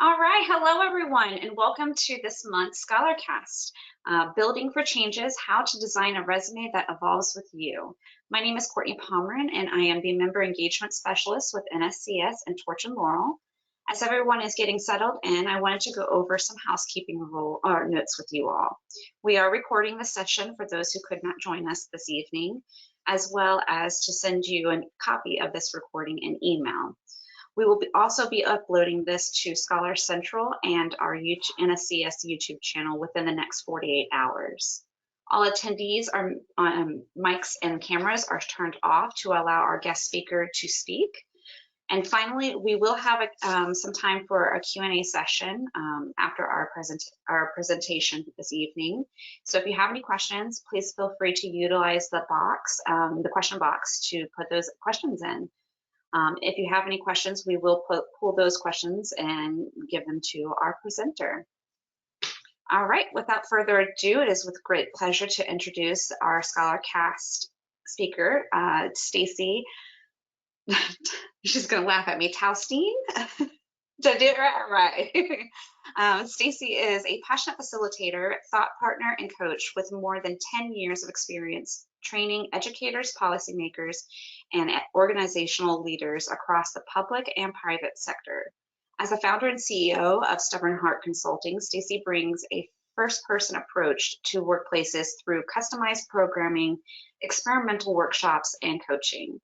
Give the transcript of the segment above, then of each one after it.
All right, hello everyone, and welcome to this month's ScholarCast, Building for Changes, How to Design a Resume That Evolves with You. My name is Courtney Pomeran, and I am the Member Engagement Specialist with NSCS and Torch and Laurel. As everyone is getting settled in, I wanted to go over some housekeeping notes with you all. We are recording the session for those who could not join us this evening, as well as to send you a copy of this recording in email. We will also be uploading this to Scholar Central and our NSCS YouTube channel within the next 48 hours. All attendees are mics and cameras are turned off to allow our guest speaker to speak. And finally, we will have some time for a Q&A session after our presentation this evening. So if you have any questions, please feel free to utilize the box, the question box, to put those questions in. If you have any questions, we will pull those questions and give them to our presenter. All right, without further ado, it is with great pleasure to introduce our ScholarCast speaker, Staci. She's gonna laugh at me, Taustine. Did I do it right? Staci is a passionate facilitator, thought partner, and coach with more than 10 years of experience training educators, policymakers, and organizational leaders across the public and private sector. As a founder and CEO of Stubborn Heart Consulting, Staci brings a first-person approach to workplaces through customized programming, experimental workshops, and coaching.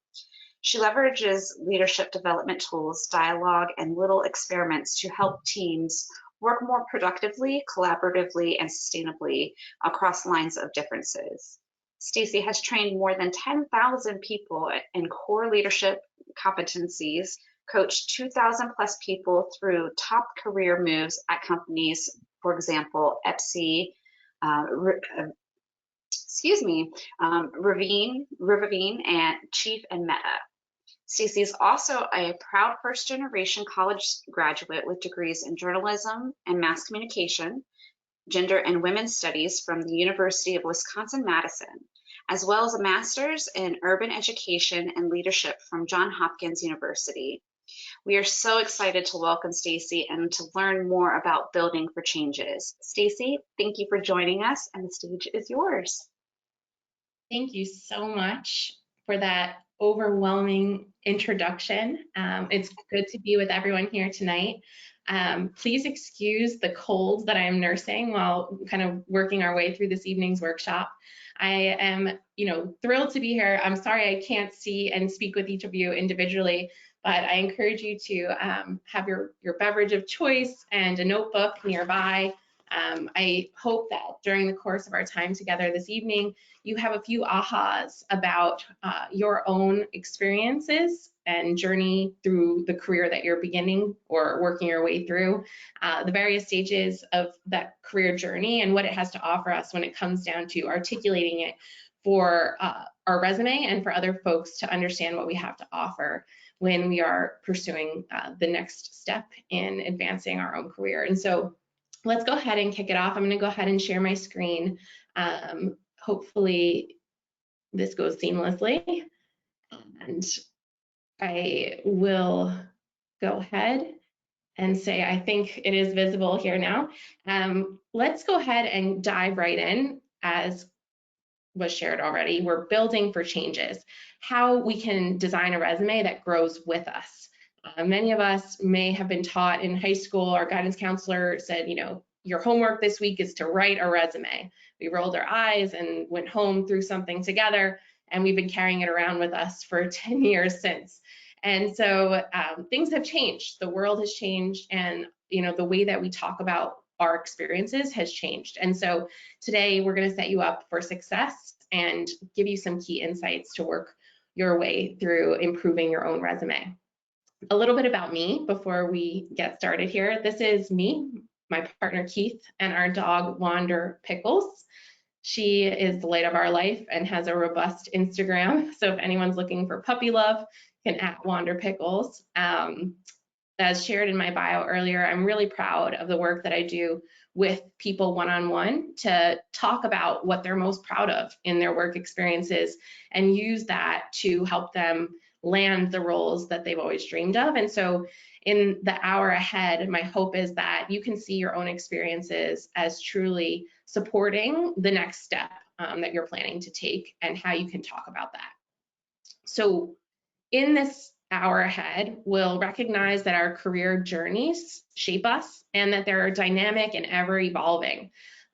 She leverages leadership development tools, dialogue, and little experiments to help teams work more productively, collaboratively, and sustainably across lines of differences. Staci has trained more than 10,000 people in core leadership competencies, coached 2,000 plus people through top career moves at companies, for example, Epsi, Rivavine, and Chief and Meta. Staci is also a proud first-generation college graduate with degrees in journalism and mass communication, gender and women's studies from the University of Wisconsin-Madison, as well as a master's in urban education and leadership from Johns Hopkins University. We are so excited to welcome Staci and to learn more about building for changes. Staci, thank you for joining us, and the stage is yours. Thank you so much for that overwhelming introduction. It's good to be with everyone here tonight. Please excuse the cold that I am nursing while kind of working our way through this evening's workshop. I am, thrilled to be here. I'm sorry I can't see and speak with each of you individually, but I encourage you to have your beverage of choice and a notebook nearby. I hope that during the course of our time together this evening, you have a few ahas about your own experiences and journey through the career that you're beginning or working your way through, the various stages of that career journey and what it has to offer us when it comes down to articulating it for our resume and for other folks to understand what we have to offer when we are pursuing the next step in advancing our own career. And so let's go ahead and kick it off. I'm going to go ahead and share my screen. Hopefully this goes seamlessly. And I will go ahead and say, I think it is visible here now. Let's go ahead and dive right in. As was shared already, we're building for changes, how we can design a resume that grows with us. Many of us may have been taught in high school, our guidance counselor said, your homework this week is to write a resume. We rolled our eyes and went home, threw something together, and we've been carrying it around with us for 10 years since. And so things have changed. The world has changed, and the way that we talk about our experiences has changed. And so today we're going to set you up for success and give you some key insights to work your way through improving your own resume. A little bit about me before we get started here. This is me, my partner Keith, and our dog Wander Pickles. She is the light of our life and has a robust Instagram. So if anyone's looking for puppy love, you can @Wander Pickles. As shared in my bio earlier, I'm really proud of the work that I do with people one-on-one to talk about what they're most proud of in their work experiences and use that to help them land the roles that they've always dreamed of. And so in the hour ahead, my hope is that you can see your own experiences as truly supporting the next step that you're planning to take and how you can talk about that. So in this hour ahead, we'll recognize that our career journeys shape us and that they're dynamic and ever evolving.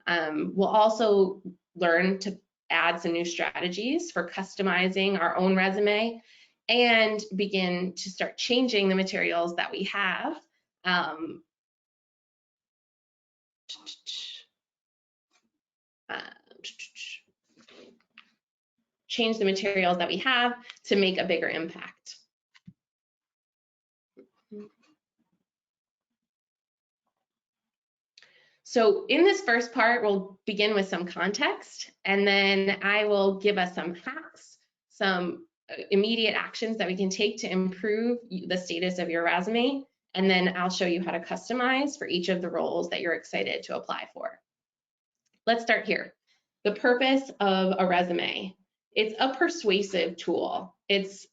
We'll also learn to add some new strategies for customizing our own resume and begin to start changing the materials that we have. Change the materials that we have to make a bigger impact. So in this first part, we'll begin with some context, and then I will give us some hacks, some immediate actions that we can take to improve the status of your resume, and then I'll show you how to customize for each of the roles that you're excited to apply for. Let's start here. The purpose of a resume. It's a persuasive tool. It's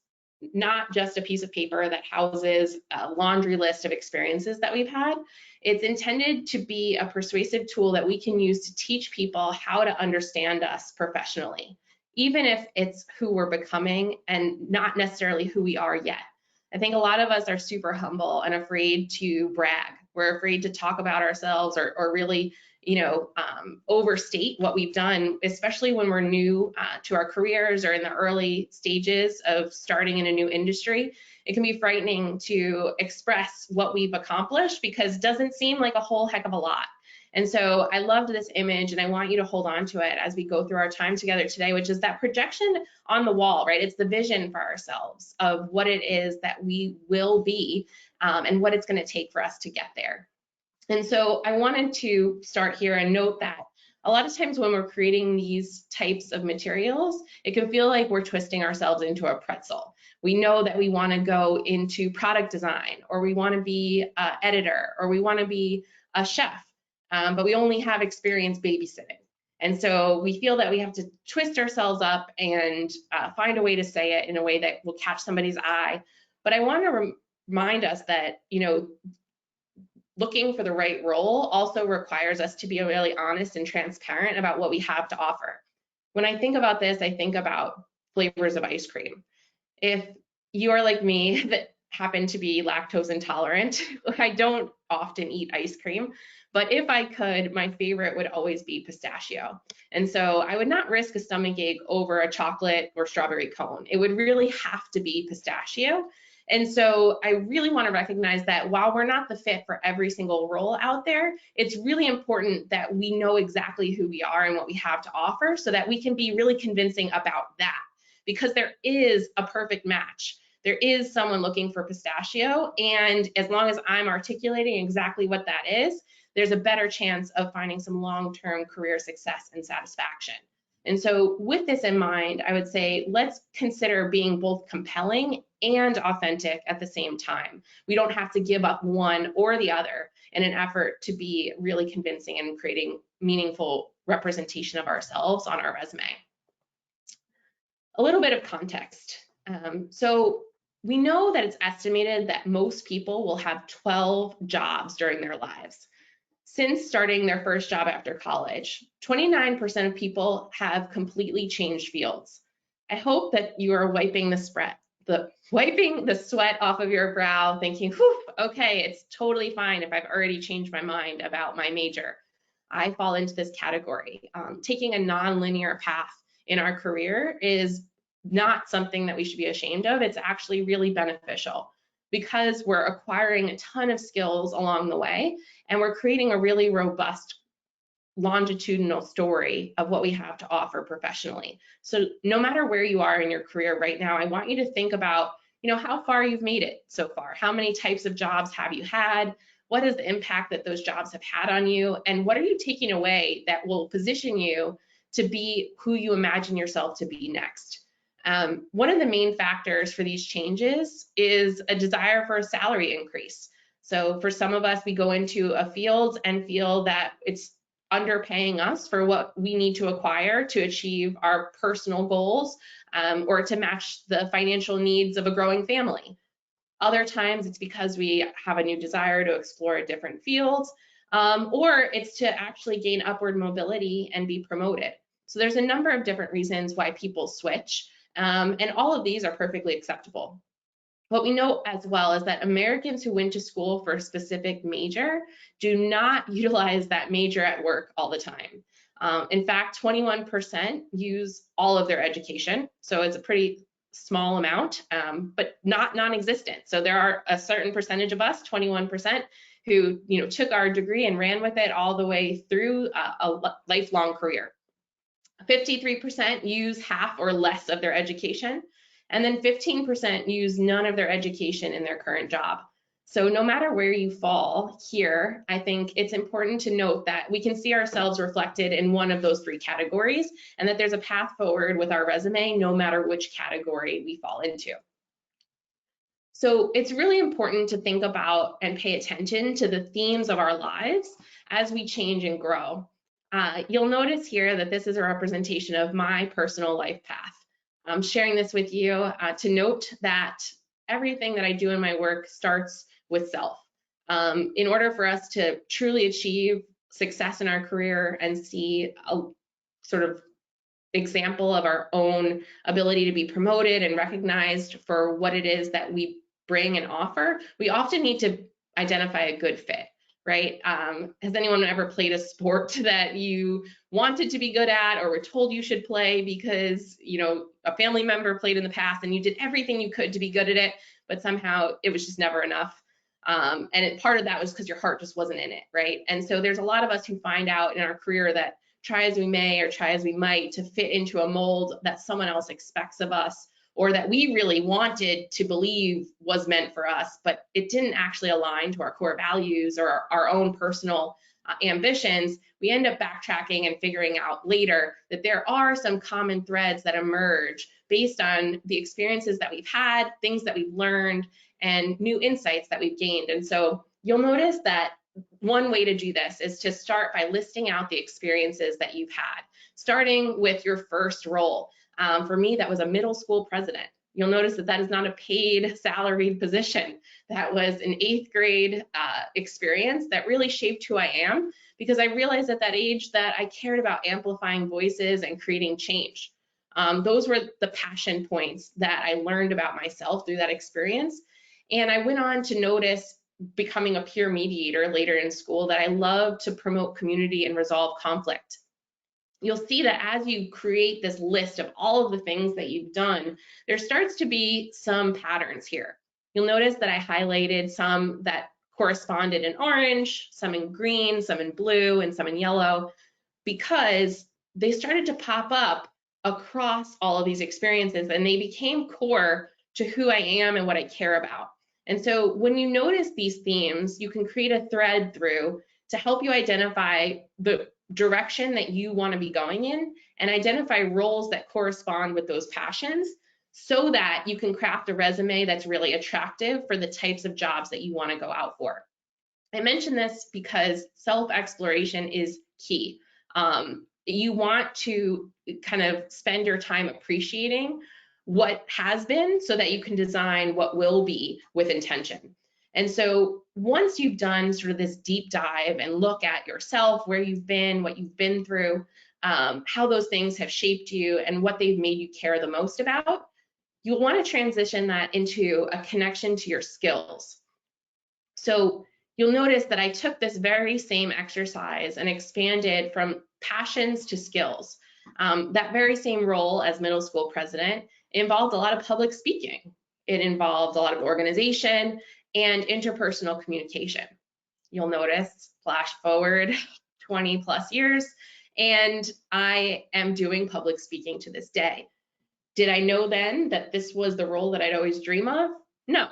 not just a piece of paper that houses a laundry list of experiences that we've had. It's intended to be a persuasive tool that we can use to teach people how to understand us professionally, even if it's who we're becoming and not necessarily who we are yet. I think a lot of us are super humble and afraid to brag. We're afraid to talk about ourselves or really, overstate what we've done, especially when we're new to our careers or in the early stages of starting in a new industry. It can be frightening to express what we've accomplished because it doesn't seem like a whole heck of a lot. And so I loved this image and I want you to hold on to it as we go through our time together today, which is that projection on the wall, right? It's the vision for ourselves of what it is that we will be and what it's going to take for us to get there. And so I wanted to start here and note that a lot of times when we're creating these types of materials, it can feel like we're twisting ourselves into a pretzel. We know that we want to go into product design, or we want to be an editor, or we want to be a chef, but we only have experience babysitting. And so we feel that we have to twist ourselves up and find a way to say it in a way that will catch somebody's eye. But I want to remind us that, looking for the right role also requires us to be really honest and transparent about what we have to offer. When I think about this, I think about flavors of ice cream. If you are like me that happen to be lactose intolerant, I don't often eat ice cream, but if I could, my favorite would always be pistachio. And so I would not risk a stomachache over a chocolate or strawberry cone. It would really have to be pistachio. And so I really want to recognize that while we're not the fit for every single role out there, it's really important that we know exactly who we are and what we have to offer so that we can be really convincing about that, because there is a perfect match. There is someone looking for pistachio, and as long as I'm articulating exactly what that is, there's a better chance of finding some long-term career success and satisfaction. And so with this in mind, I would say let's consider being both compelling and authentic at the same time. We don't have to give up one or the other in an effort to be really convincing and creating meaningful representation of ourselves on our resume. A little bit of context. So we know that it's estimated that most people will have 12 jobs during their lives. Since starting their first job after college, 29% of people have completely changed fields. I hope that you are wiping the sweat off of your brow, thinking, whew, okay, it's totally fine if I've already changed my mind about my major. I fall into this category. Taking a non-linear path in our career is not something that we should be ashamed of. It's actually really beneficial because we're acquiring a ton of skills along the way, and we're creating a really robust longitudinal story of what we have to offer professionally. So no matter where you are in your career right now, I want you to think about, how far you've made it so far. How many types of jobs have you had? What is the impact that those jobs have had on you? And what are you taking away that will position you to be who you imagine yourself to be next? One of the main factors for these changes is a desire for a salary increase. So for some of us, we go into a field and feel that it's underpaying us for what we need to acquire to achieve our personal goals, or to match the financial needs of a growing family. Other times it's because we have a new desire to explore a different field, or it's to actually gain upward mobility and be promoted. So there's a number of different reasons why people switch, and all of these are perfectly acceptable. What we know as well is that Americans who went to school for a specific major do not utilize that major at work all the time. In fact, 21% use all of their education, so it's a pretty small amount, but not non-existent. So there are a certain percentage of us, 21%, who took our degree and ran with it all the way through a lifelong career. 53% use half or less of their education, and then 15% use none of their education in their current job. So no matter where you fall here, I think it's important to note that we can see ourselves reflected in one of those three categories, and that there's a path forward with our resume no matter which category we fall into. So it's really important to think about and pay attention to the themes of our lives as we change and grow. You'll notice here that this is a representation of my personal life path. I'm sharing this with you to note that everything that I do in my work starts with self. In order for us to truly achieve success in our career and see a sort of example of our own ability to be promoted and recognized for what it is that we bring and offer, we often need to identify a good fit, right? Has anyone ever played a sport that you wanted to be good at or were told you should play because a family member played in the past and you did everything you could to be good at it, but somehow it was just never enough? And part of that was because your heart just wasn't in it, right? And so there's a lot of us who find out in our career that try as we may or try as we might to fit into a mold that someone else expects of us, or that we really wanted to believe was meant for us, but it didn't actually align to our core values or our own personal ambitions. We end up backtracking and figuring out later that there are some common threads that emerge based on the experiences that we've had, things that we've learned, and new insights that we've gained. And so you'll notice that one way to do this is to start by listing out the experiences that you've had, starting with your first role. For me, that was a middle school president. You'll notice that that is not a paid salaried position. That was an 8th grade experience that really shaped who I am, because I realized at that age that I cared about amplifying voices and creating change. Those were the passion points that I learned about myself through that experience. And I went on to notice, becoming a peer mediator later in school, that I love to promote community and resolve conflict. You'll see that as you create this list of all of the things that you've done, there starts to be some patterns here. You'll notice that I highlighted some that corresponded in orange, some in green, some in blue, and some in yellow, because they started to pop up across all of these experiences, and they became core to who I am and what I care about. And so when you notice these themes, you can create a thread through to help you identify the direction that you want to be going in and identify roles that correspond with those passions, so that you can craft a resume that's really attractive for the types of jobs that you want to go out for. I mention this because self-exploration is key. You want to kind of spend your time appreciating what has been so that you can design what will be with intention. And so once you've done sort of this deep dive and look at yourself, where you've been, what you've been through, how those things have shaped you and what they've made you care the most about, you'll want to transition that into a connection to your skills. So you'll notice that I took this very same exercise and expanded from passions to skills. That very same role as middle school president involved a lot of public speaking. It involved a lot of organization and interpersonal communication. You'll notice, flash forward 20 plus years, and I am doing public speaking to this day. Did I know then that this was the role that I'd always dream of? No,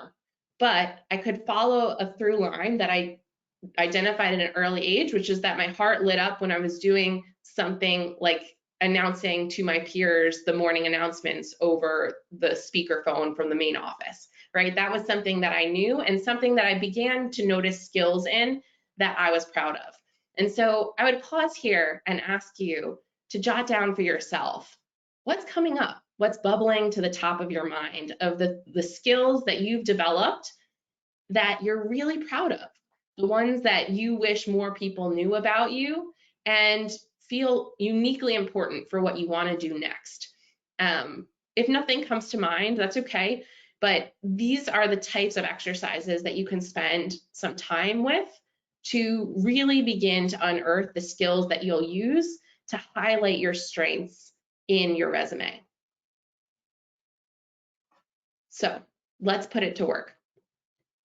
but I could follow a through line that I identified at an early age, which is that my heart lit up when I was doing something like announcing to my peers the morning announcements over the speakerphone from the main office, right? That was something that I knew and something that I began to notice skills in that I was proud of. And so I would pause here and ask you to jot down for yourself, what's coming up? What's bubbling to the top of your mind of the skills that you've developed that you're really proud of, the ones that you wish more people knew about you and feel uniquely important for what you want to do next. If nothing comes to mind, that's okay, but these are the types of exercises that you can spend some time with to really begin to unearth the skills that you'll use to highlight your strengths in your resume. So let's put it to work.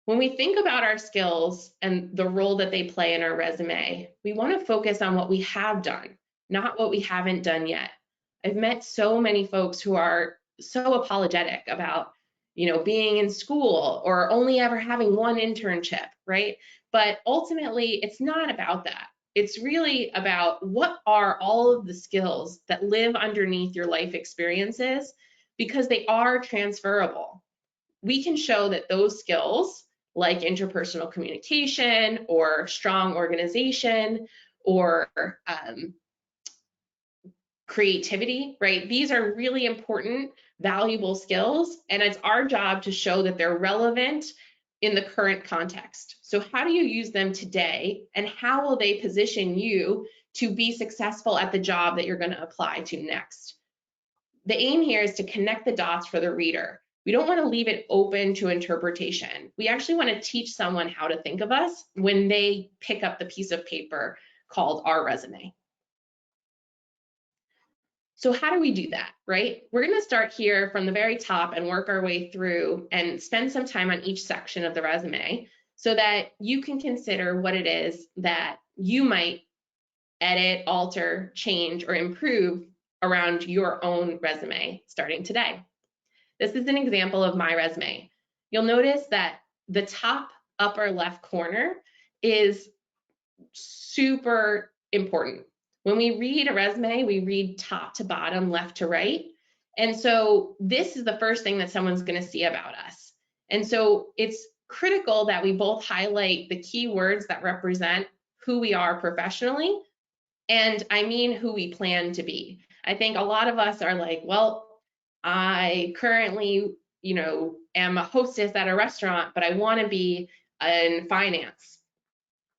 When we think about our skills and the role that they play in our resume, we want to focus on what we have done, not what we haven't done yet. I've met so many folks who are so apologetic about, being in school or only ever having one internship, right? But ultimately, it's not about that. It's really about what are all of the skills that live underneath your life experiences, because they are transferable. We can show that those skills, like interpersonal communication or strong organization or creativity, right? These are really important, valuable skills, and it's our job to show that they're relevant in the current context. So how do you use them today, and how will they position you to be successful at the job that you're going to apply to next? The aim here is to connect the dots for the reader. We don't want to leave it open to interpretation. We actually want to teach someone how to think of us when they pick up the piece of paper called our resume. So how do we do that, right? We're going to start here from the very top and work our way through and spend some time on each section of the resume so that you can consider what it is that you might edit, alter, change, or improve around your own resume starting today. This is an example of my resume. You'll notice that the top upper left corner is super important. When we read a resume, we read top to bottom, left to right. And so this is the first thing that someone's going to see about us. And so it's critical that we both highlight the key words that represent who we are professionally, and I mean who we plan to be. I think a lot of us are like, well, I currently, am a hostess at a restaurant, but I want to be in finance.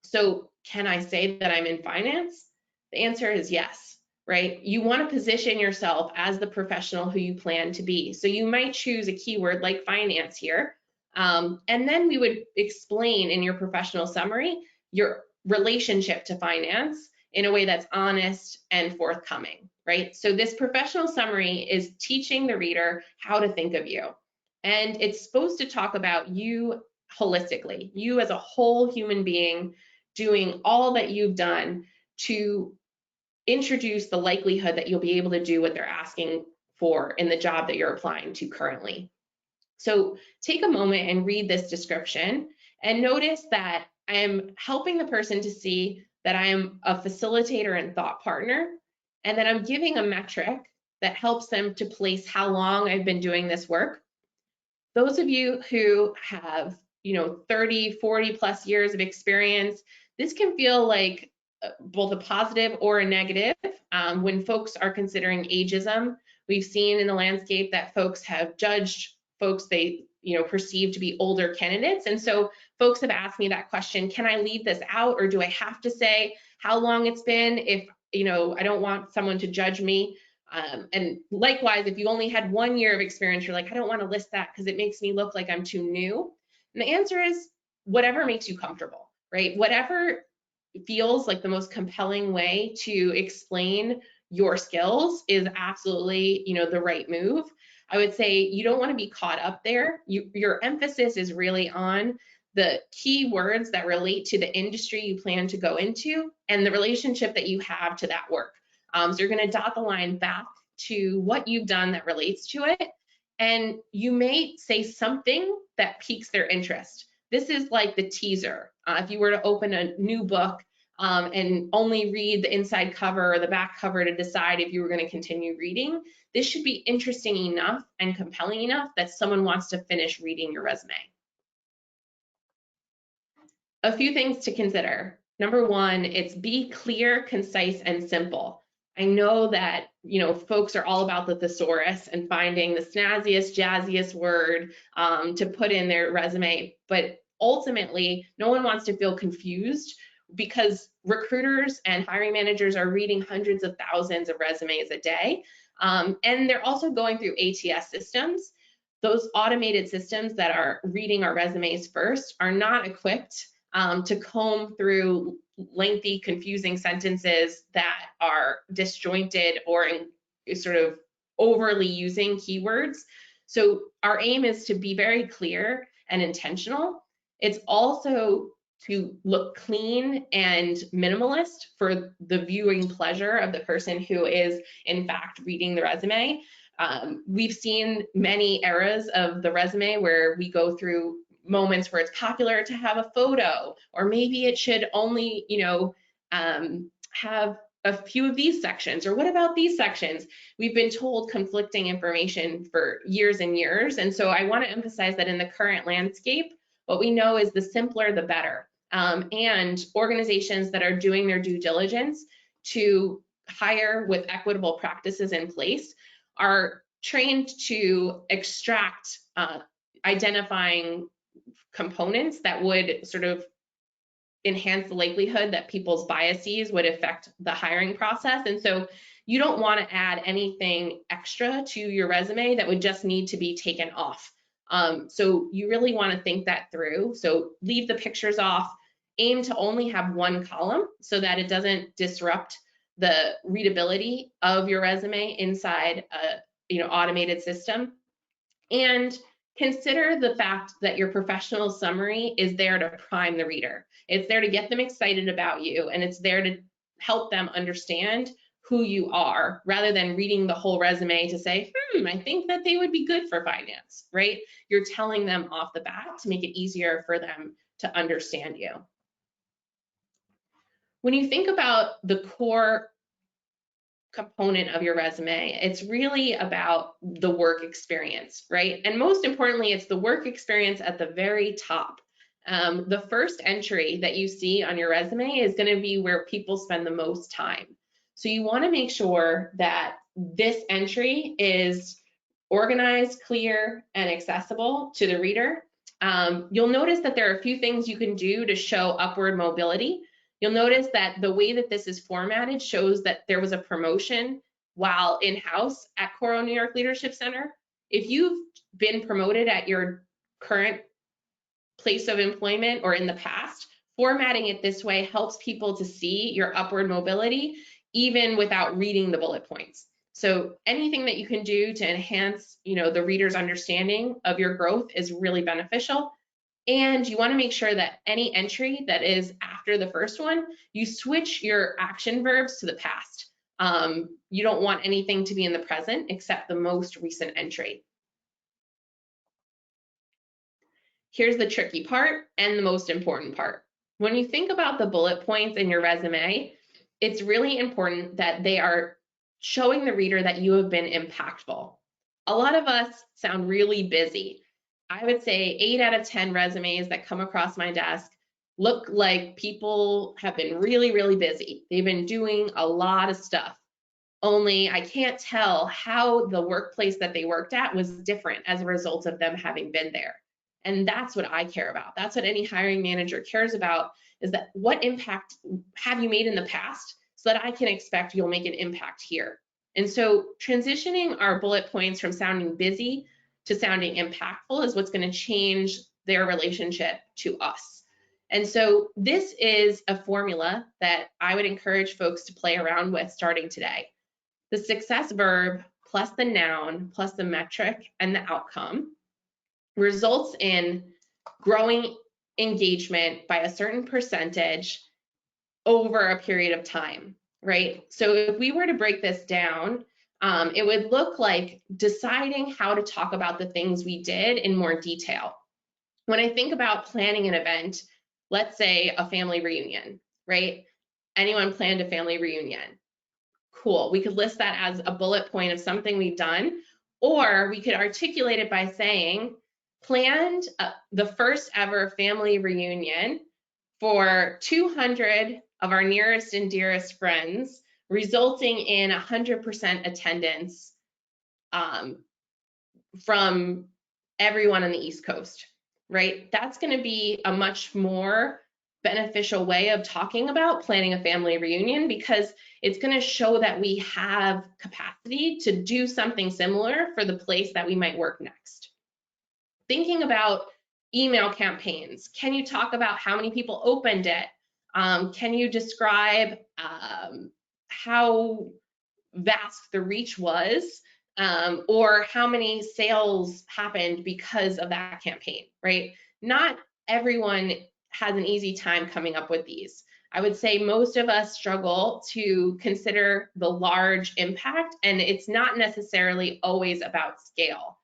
So can I say that I'm in finance? The answer is yes, right? You want to position yourself as the professional who you plan to be. So you might choose a keyword like finance here. And then we would explain in your professional summary your relationship to finance in a way that's honest and forthcoming, right? So this professional summary is teaching the reader how to think of you. And it's supposed to talk about you holistically, you as a whole human being doing all that you've done to introduce the likelihood that you'll be able to do what they're asking for in the job that you're applying to currently. So take a moment and read this description and notice that I'm helping the person to see that I am a facilitator and thought partner, and that I'm giving a metric that helps them to place how long I've been doing this work. Those of you who have, 30, 40 plus years of experience, this can feel like both a positive or a negative when folks are considering ageism. We've seen in the landscape that folks have judged folks they perceive to be older candidates, and so folks have asked me that question: can I leave this out, or do I have to say how long it's been if I don't want someone to judge me? And likewise, if you only had 1 year of experience, you're like, I don't want to list that because it makes me look like I'm too new. And the answer is whatever makes you comfortable, right? Whatever feels like the most compelling way to explain your skills is absolutely, the right move. I would say you don't want to be caught up there. Your emphasis is really on the key words that relate to the industry you plan to go into and the relationship that you have to that work. So you're going to dot the line back to what you've done that relates to it. And you may say something that piques their interest. This is like the teaser. If you were to open a new book and only read the inside cover or the back cover to decide if you were going to continue reading, this should be interesting enough and compelling enough that someone wants to finish reading your resume. A few things to consider. Number one, it's be clear, concise, and simple. I know that, folks are all about the thesaurus and finding the snazziest, jazziest word to put in their resume, but ultimately, no one wants to feel confused because recruiters and hiring managers are reading hundreds of thousands of resumes a day. And they're also going through ATS systems. Those automated systems that are reading our resumes first are not equipped to comb through lengthy, confusing sentences that are disjointed or sort of overly using keywords. So our aim is to be very clear and intentional. It's also to look clean and minimalist for the viewing pleasure of the person who is in fact reading the resume. We've seen many eras of the resume where we go through moments where it's popular to have a photo, or maybe it should only, have a few of these sections, or what about these sections? We've been told conflicting information for years and years. And so I want to emphasize that in the current landscape, what we know is the simpler, the better. And organizations that are doing their due diligence to hire with equitable practices in place are trained to extract identifying components that would sort of enhance the likelihood that people's biases would affect the hiring process. And so you don't want to add anything extra to your resume that would just need to be taken off. So you really want to think that through. So leave the pictures off, aim to only have one column so that it doesn't disrupt the readability of your resume inside a automated system. And consider the fact that your professional summary is there to prime the reader. It's there to get them excited about you, and it's there to help them understand who you are, rather than reading the whole resume to say, I think that they would be good for finance, right? You're telling them off the bat to make it easier for them to understand you. When you think about the core component of your resume, it's really about the work experience, right? And most importantly, it's the work experience at the very top. The first entry that you see on your resume is going to be where people spend the most time. So you want to make sure that this entry is organized, clear, and accessible to the reader. You'll notice that there are a few things you can do to show upward mobility. You'll notice that the way that this is formatted shows that there was a promotion while in-house at Coro New York Leadership Center. If you've been promoted at your current place of employment or in the past, formatting it this way helps people to see your upward mobility even without reading the bullet points. So anything that you can do to enhance, the reader's understanding of your growth is really beneficial. And you want to make sure that any entry that is after the first one, you switch your action verbs to the past. You don't want anything to be in the present except the most recent entry. Here's the tricky part and the most important part. When you think about the bullet points in your resume, it's really important that they are showing the reader that you have been impactful. A lot of us sound really busy. I would say 8 out of 10 resumes that come across my desk look like people have been really, really busy. They've been doing a lot of stuff. Only I can't tell how the workplace that they worked at was different as a result of them having been there. And that's what I care about. That's what any hiring manager cares about, is that what impact have you made in the past so that I can expect you'll make an impact here. And so transitioning our bullet points from sounding busy to sounding impactful is what's going to change their relationship to us. And so this is a formula that I would encourage folks to play around with starting today. The success verb plus the noun plus the metric and the outcome results in growing engagement by a certain percentage over a period of time, right? So if we were to break this down, it would look like deciding how to talk about the things we did in more detail. When I think about planning an event, let's say a family reunion, right? Anyone planned a family reunion? Cool. We could list that as a bullet point of something we've done, or we could articulate it by saying, planned the first ever family reunion for 200 of our nearest and dearest friends, resulting in 100% attendance from everyone on the East Coast, right? That's going to be a much more beneficial way of talking about planning a family reunion, because it's going to show that we have capacity to do something similar for the place that we might work next. Thinking about email campaigns, can you talk about how many people opened it? Can you describe how vast the reach was, or how many sales happened because of that campaign, right? Not everyone has an easy time coming up with these. I would say most of us struggle to consider the large impact, and it's not necessarily always about scale.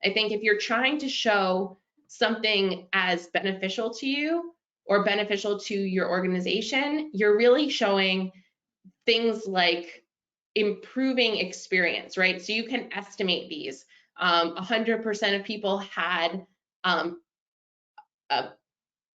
I think if you're trying to show something as beneficial to you or beneficial to your organization, you're really showing things like improving experience, right? So you can estimate these. 100% of people had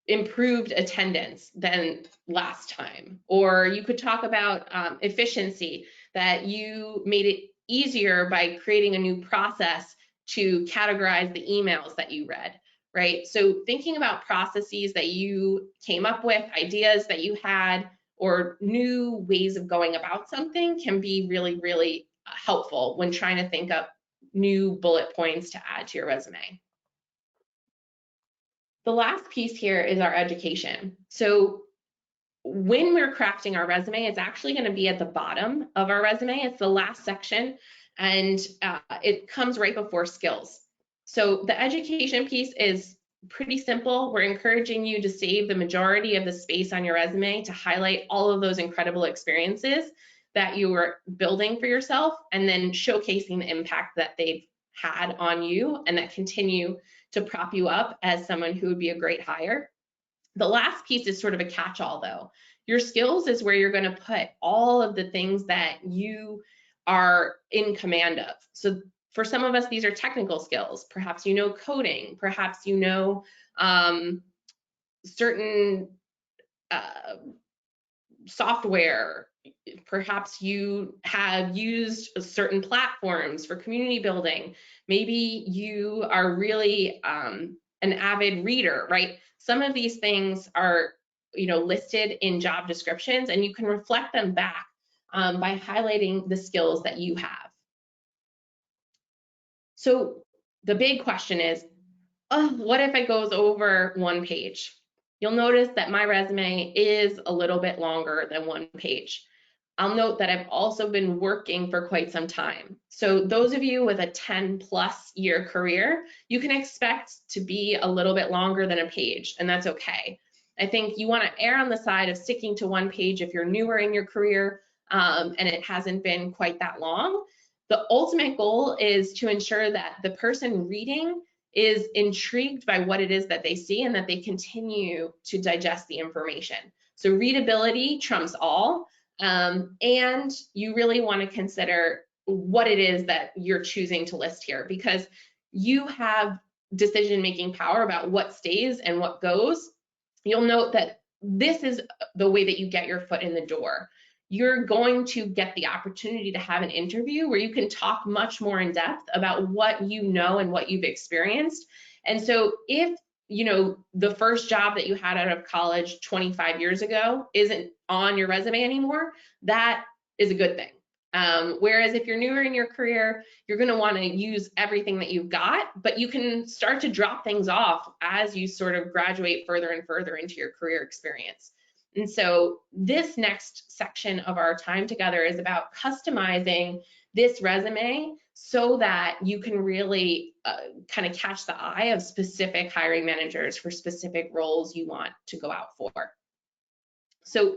improved attendance than last time. Or you could talk about efficiency, that you made it easier by creating a new process to categorize the emails that you read, right? So thinking about processes that you came up with, ideas that you had, or new ways of going about something can be really, really helpful when trying to think up new bullet points to add to your resume. The last piece here is our education. So when we're crafting our resume, it's actually going to be at the bottom of our resume. It's the last section, and it comes right before skills. So the education piece is pretty simple. We're encouraging you to save the majority of the space on your resume to highlight all of those incredible experiences that you were building for yourself, and then showcasing the impact that they've had on you and that continue to prop you up as someone who would be a great hire. The last piece is sort of a catch-all though. Your skills is where you're going to put all of the things that you are in command of. So for some of us, these are technical skills. Perhaps you know coding, perhaps you know certain software, perhaps you have used certain platforms for community building. Maybe you are really an avid reader, right? Some of these things are, listed in job descriptions, and you can reflect them back by highlighting the skills that you have. So the big question is, what if it goes over one page? You'll notice that my resume is a little bit longer than one page. I'll note that I've also been working for quite some time. So those of you with a 10+ year career, you can expect to be a little bit longer than a page, and that's okay. I think you want to err on the side of sticking to one page if you're newer in your career and it hasn't been quite that long. The ultimate goal is to ensure that the person reading is intrigued by what it is that they see and that they continue to digest the information. So readability trumps all, and you really want to consider what it is that you're choosing to list here, because you have decision-making power about what stays and what goes. You'll note that this is the way that you get your foot in the door. You're going to get the opportunity to have an interview where you can talk much more in depth about what you know and what you've experienced. And so if the first job that you had out of college 25 years ago isn't on your resume anymore, that is a good thing. Whereas if you're newer in your career, you're going to want to use everything that you've got, but you can start to drop things off as you sort of graduate further and further into your career experience. And so this next section of our time together is about customizing this resume so that you can really kind of catch the eye of specific hiring managers for specific roles you want to go out for. So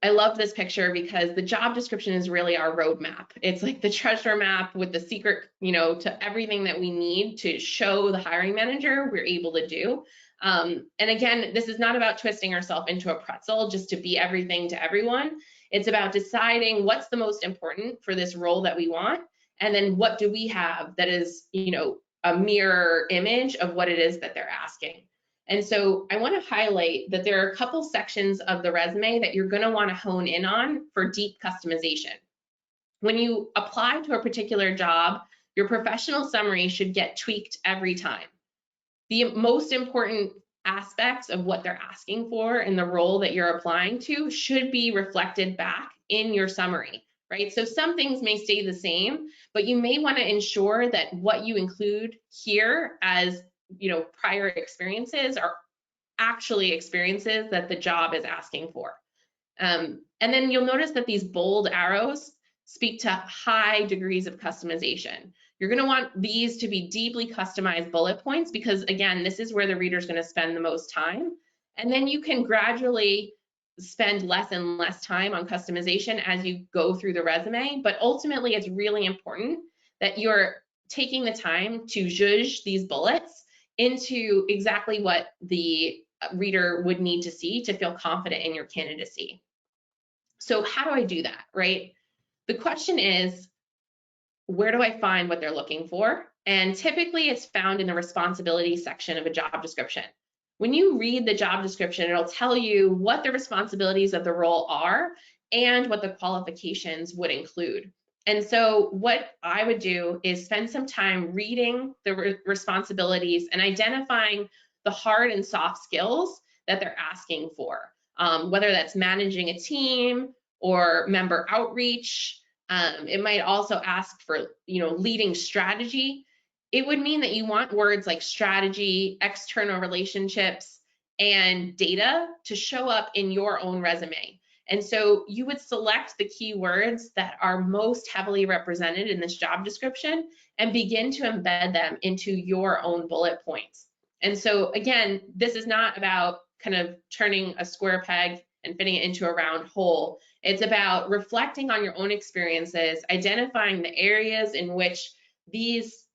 I love this picture because the job description is really our roadmap. It's like the treasure map with the secret, to everything that we need to show the hiring manager we're able to do. And again, this is not about twisting ourselves into a pretzel just to be everything to everyone. It's about deciding what's the most important for this role that we want, and then what do we have that is, a mirror image of what it is that they're asking. And so I want to highlight that there are a couple sections of the resume that you're going to want to hone in on for deep customization. When you apply to a particular job, your professional summary should get tweaked every time. The most important aspects of what they're asking for in the role that you're applying to should be reflected back in your summary, right? So some things may stay the same, but you may want to ensure that what you include here as, prior experiences are actually experiences that the job is asking for. And then you'll notice that these bold arrows speak to high degrees of customization. You're going to want these to be deeply customized bullet points because, again, this is where the reader is going to spend the most time. And then you can gradually spend less and less time on customization as you go through the resume. But ultimately, it's really important that you're taking the time to zhuzh these bullets into exactly what the reader would need to see to feel confident in your candidacy. So how do I do that, right? The question is, where do I find what they're looking for? And typically it's found in the responsibility section of a job description. When you read the job description, it'll tell you what the responsibilities of the role are and what the qualifications would include. And so what I would do is spend some time reading the responsibilities and identifying the hard and soft skills that they're asking for, whether that's managing a team or member outreach. It might also ask for, leading strategy. It would mean that you want words like strategy, external relationships, and data to show up in your own resume. And so you would select the keywords that are most heavily represented in this job description and begin to embed them into your own bullet points. And so again, this is not about kind of turning a square peg and fitting it into a round hole. It's about reflecting on your own experiences, identifying the areas in which these,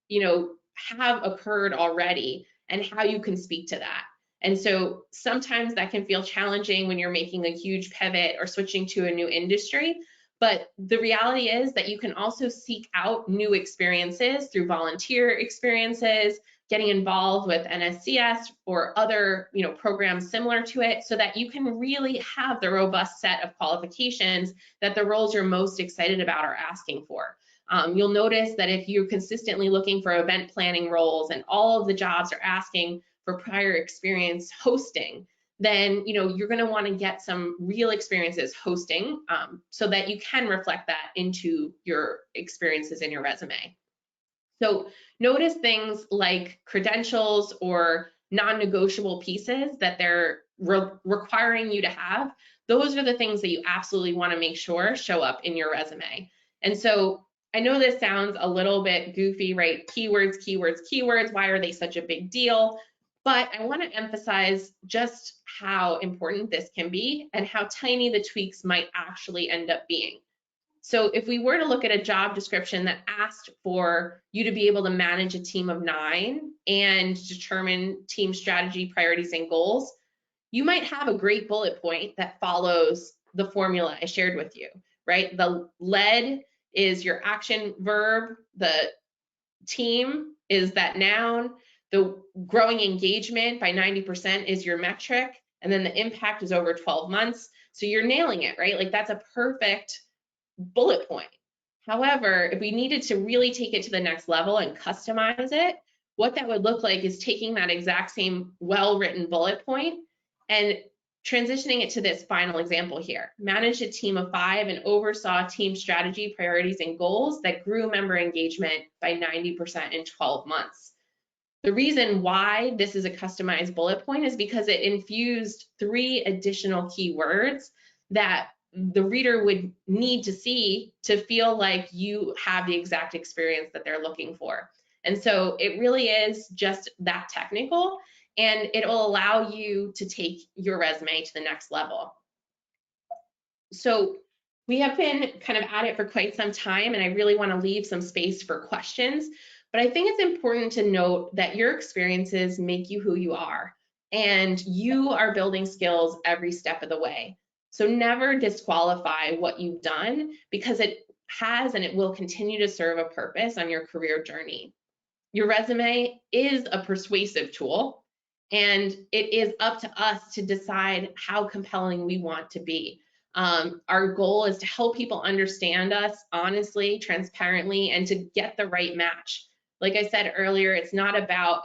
have occurred already and how you can speak to that. And so sometimes that can feel challenging when you're making a huge pivot or switching to a new industry. But the reality is that you can also seek out new experiences through volunteer experiences, getting involved with NSCS or other, programs similar to it, so that you can really have the robust set of qualifications that the roles you're most excited about are asking for. You'll notice that if you're consistently looking for event planning roles and all of the jobs are asking for prior experience hosting, then you're going to want to get some real experiences hosting so that you can reflect that into your experiences in your resume. So notice things like credentials or non-negotiable pieces that they're requiring you to have. Those are the things that you absolutely want to make sure show up in your resume. And so I know this sounds a little bit goofy, right? Keywords, keywords, keywords. Why are they such a big deal? But I want to emphasize just how important this can be and how tiny the tweaks might actually end up being. So if we were to look at a job description that asked for you to be able to manage a team of 9 and determine team strategy, priorities, and goals, you might have a great bullet point that follows the formula I shared with you, right? The lead is your action verb, the team is that noun, the growing engagement by 90% is your metric, and then the impact is over 12 months. So you're nailing it, right? Like that's a perfect bullet point. However, if we needed to really take it to the next level and customize it, what that would look like is taking that exact same well-written bullet point and transitioning it to this final example here. Managed a team of 5 and oversaw team strategy, priorities, and goals that grew member engagement by 90% in 12 months. The reason why this is a customized bullet point is because it infused 3 additional keywords that the reader would need to see to feel like you have the exact experience that they're looking for. And so it really is just that technical, and it will allow you to take your resume to the next level. So we have been kind of at it for quite some time, and I really want to leave some space for questions. But I think it's important to note that your experiences make you who you are, and you are building skills every step of the way. So never disqualify what you've done, because it has and it will continue to serve a purpose on your career journey. Your resume is a persuasive tool, And it is up to us to decide how compelling we want to be. Our goal is to help people understand us honestly, transparently, and to get the right match. Like I said earlier, it's not about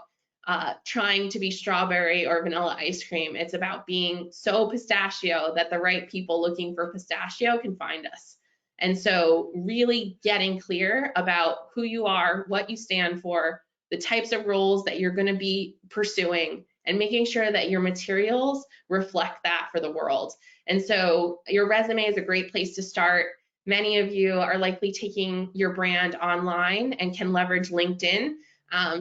trying to be strawberry or vanilla ice cream. It's about being so pistachio that the right people looking for pistachio can find us. And so really getting clear about who you are, what you stand for, the types of roles that you're going to be pursuing, and making sure that your materials reflect that for the world. And so your resume is a great place to start. Many of you are likely taking your brand online and can leverage LinkedIn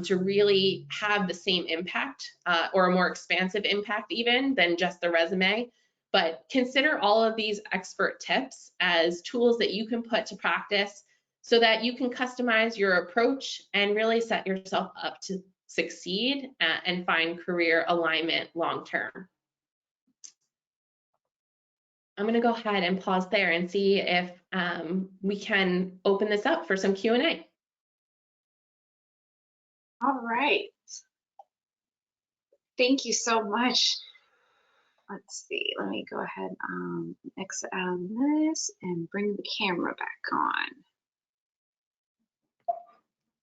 to really have the same impact or a more expansive impact even than just the resume. But consider all of these expert tips as tools that you can put to practice so that you can customize your approach and really set yourself up to succeed and find career alignment long term. I'm going to go ahead and pause there and see if we can open this up for some Q&A. All right. Thank you so much. Let's see, let me go ahead and exit out of this and bring the camera back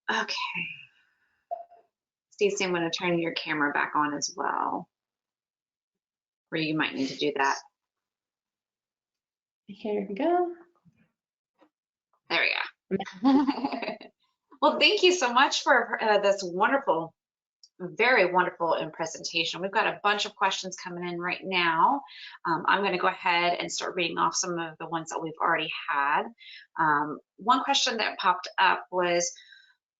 on. Okay. Staci, I'm going to turn your camera back on as well, or you might need to do that. Here we go. There we go. Well, thank you so much for this wonderful, very wonderful presentation. We've got a bunch of questions coming in right now. I'm going to go ahead and start reading off some of the ones that we've already had. One question that popped up was,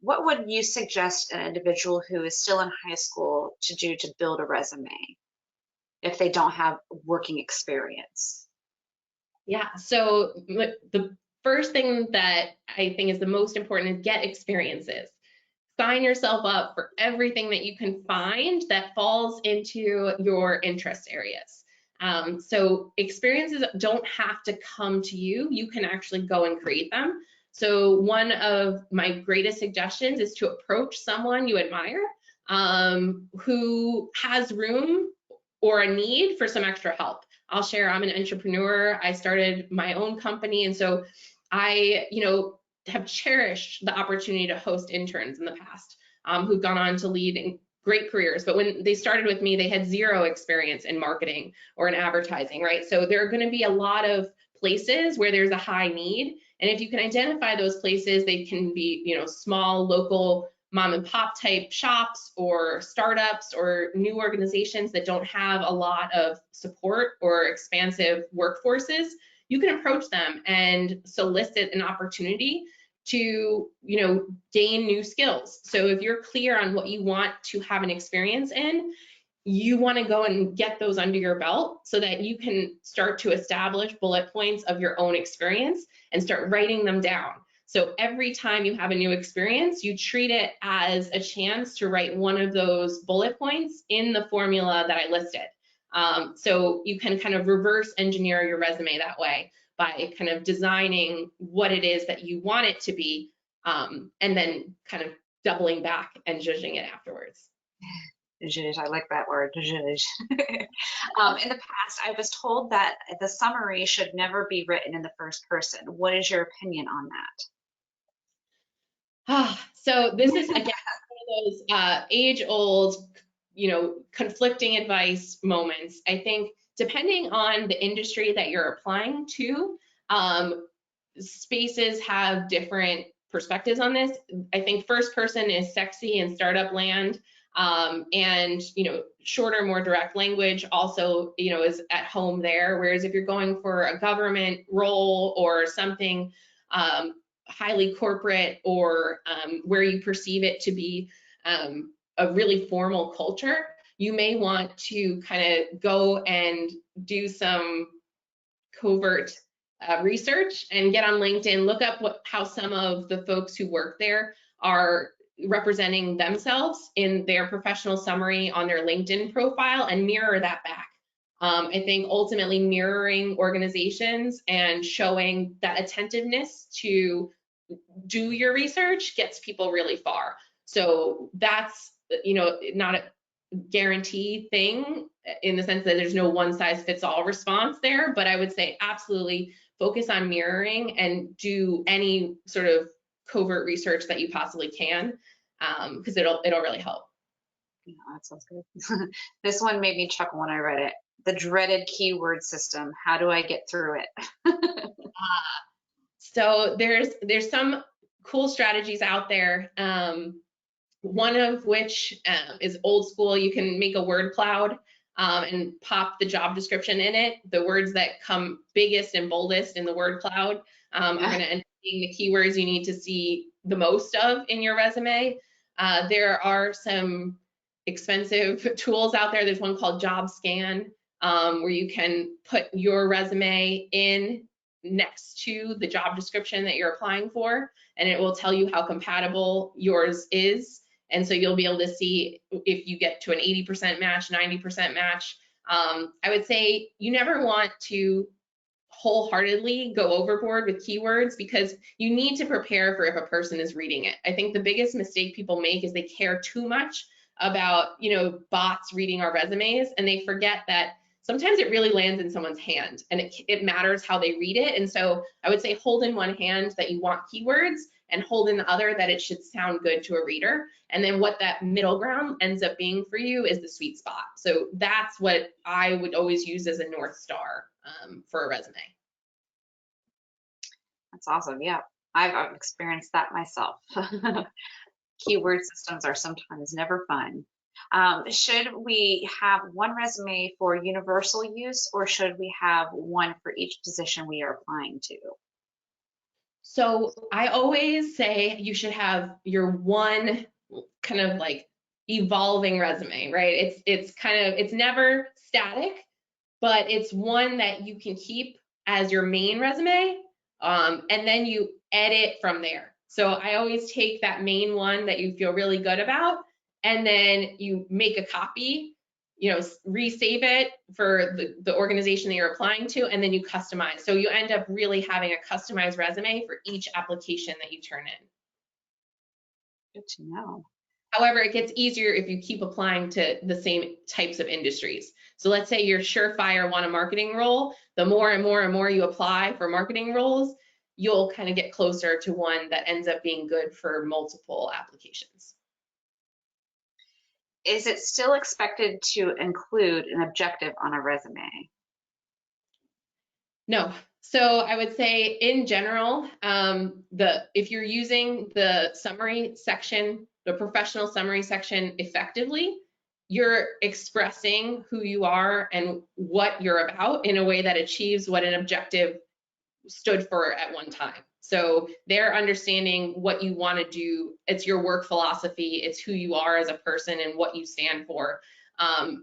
what would you suggest an individual who is still in high school to do to build a resume if they don't have working experience? Yeah, so the first thing that I think is the most important is get experiences. Sign yourself up for everything that you can find that falls into your interest areas. So experiences don't have to come to you. You can actually go and create them. So one of my greatest suggestions is to approach someone you admire who has room or a need for some extra help. I'll share, I'm an entrepreneur. I started my own company. And so I, have cherished the opportunity to host interns in the past who've gone on to lead in great careers. But when they started with me, they had zero experience in marketing or in advertising, right? So there are going to be a lot of places where there's a high need. And if you can identify those places, they can be, small, local, mom and pop type shops or startups or new organizations that don't have a lot of support or expansive workforces. You can approach them and solicit an opportunity to, gain new skills. So if you're clear on what you want to have an experience in, you want to go and get those under your belt so that you can start to establish bullet points of your own experience and start writing them down. So every time you have a new experience, you treat it as a chance to write one of those bullet points in the formula that I listed. So you can kind of reverse engineer your resume that way by kind of designing what it is that you want it to be, and then kind of doubling back and judging it afterwards. Zhuzh, I like that word, zhuzh. In the past, I was told that the summary should never be written in the first person. What is your opinion on that? So this is, again, one of those age-old, conflicting advice moments. I think depending on the industry that you're applying to, spaces have different perspectives on this. I think first person is sexy in startup land, and shorter, more direct language also is at home there. Whereas if you're going for a government role or something highly corporate or where you perceive it to be a really formal culture, you may want to kind of go and do some covert research and get on LinkedIn, look up how some of the folks who work there are representing themselves in their professional summary on their LinkedIn profile and mirror that back. I think ultimately mirroring organizations and showing that attentiveness to do your research gets people really far. So that's, not guarantee thing in the sense that there's no one size fits all response there, but I would say absolutely focus on mirroring and do any sort of covert research that you possibly can, because it'll really help. Yeah, that sounds good. This one made me chuckle when I read it. The dreaded keyword system. How do I get through it? So there's some cool strategies out there. One of which is old school. You can make a word cloud and pop the job description in it. The words that come biggest and boldest in the word cloud are going to end up being the keywords you need to see the most of in your resume. There are some expensive tools out there. There's one called Job Scan where you can put your resume in next to the job description that you're applying for, and it will tell you how compatible yours is. And so you'll be able to see if you get to an 80% match, 90% match. I would say you never want to wholeheartedly go overboard with keywords because you need to prepare for if a person is reading it. I think the biggest mistake people make is they care too much about, bots reading our resumes, and they forget that sometimes it really lands in someone's hand, and it matters how they read it. And so I would say hold in one hand that you want keywords and hold in the other that it should sound good to a reader. And then what that middle ground ends up being for you is the sweet spot. So that's what I would always use as a North Star for a resume. That's awesome. Yeah, I've experienced that myself. Keyword systems are sometimes never fun. Should we have one resume for universal use, or should we have one for each position we are applying to? So I always say you should have your one kind of like evolving resume, right? It's never static, but it's one that you can keep as your main resume, and then you edit from there. So I always take that main one that you feel really good about, and then you make a copy, resave it for the organization that you're applying to, and then you customize. So you end up really having a customized resume for each application that you turn in. Good to know. However, it gets easier if you keep applying to the same types of industries. So let's say you're surefire want a marketing role. The more and more and more you apply for marketing roles, you'll kind of get closer to one that ends up being good for multiple applications. Is it still expected to include an objective on a resume? No. So I would say in general, if you're using the summary section, the professional summary section effectively, you're expressing who you are and what you're about in a way that achieves what an objective stood for at one time. So they're understanding what you want to do. It's your work philosophy. It's who you are as a person and what you stand for.